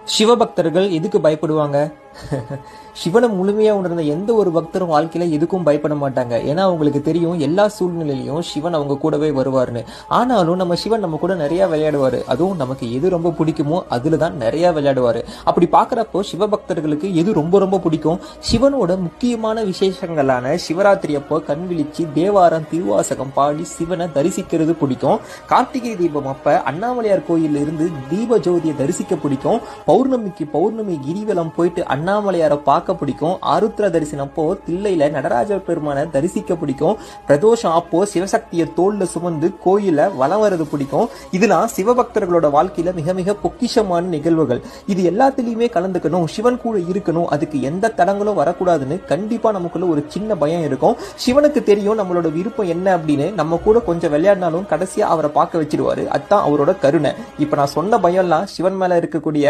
சிவபக்தர்கள் எதுக்கு பயப்படுவாங்க? சிவனை முழுமையா உணர்ந்த எந்த ஒரு பக்தரும் வாழ்க்கையில எதுக்கும் பயப்பட மாட்டாங்க. ஏன்னா அவங்களுக்கு தெரியும் எல்லா சூழ்நிலையிலும் சிவன் அவங்க கூடவே வருவார்னு. ஆனாலும் நம்ம சிவன் நம்ம கூட நிறைய விளையாடுவாரு. அதுவும் நமக்கு எது ரொம்ப பிடிக்குமோ அதுலதான் நிறைய விளையாடுவாரு. அப்படி பாக்குறப்போ சிவபக்தர்களுக்கு எது ரொம்ப ரொம்ப பிடிக்கும்? சிவனோட முக்கியமான விசேஷங்களான சிவராத்திரி அப்போ கண் விழிச்சு தேவாரம் திருவாசகம் பாடி சிவனை தரிசிக்கிறது பிடிக்கும். கார்த்திகை தீபம் அப்ப அண்ணாமலையார் கோயில்ல இருந்து தீப ஜோதியை தரிசிக்க பிடிக்கும். பௌர்ணமி கிரிவலம் போயிட்டு அண்ணாமலையாரை பார்க்க பிடிக்கும். ஆருத்ரா தரிசனம் அப்போ தில்லையில நடராஜர் பெருமானை தரிசிக்க பிடிக்கும். பிரதோஷம் அப்போ சிவசக்தியை தோல்ல சுமந்து கோயில வலம் வர்றது பிடிக்கும். இதெல்லாம் சிவபக்தர்களோட வாழ்க்கையில மிக மிக பொக்கிஷமான நிகழ்வுகள். இது எல்லாத்திலயுமே கலந்துக்கணும், சிவன் கூட இருக்கணும், அதுக்கு எந்த தடங்களும் வரக்கூடாதுன்னு கண்டிப்பா நமக்குள்ள ஒரு சின்ன பயம் இருக்கும். சிவனுக்கு தெரியும் நம்மளோட விருப்பம் என்ன அப்படின்னு. நம்ம கூட கொஞ்சம் விளையாடினாலும் கடைசியா அவரை பார்க்க வச்சிருவாரு. அதுதான் அவரோட கருணை. இப்ப நான் சொன்ன பயம் எல்லாம் சிவன் மேல இருக்கக்கூடிய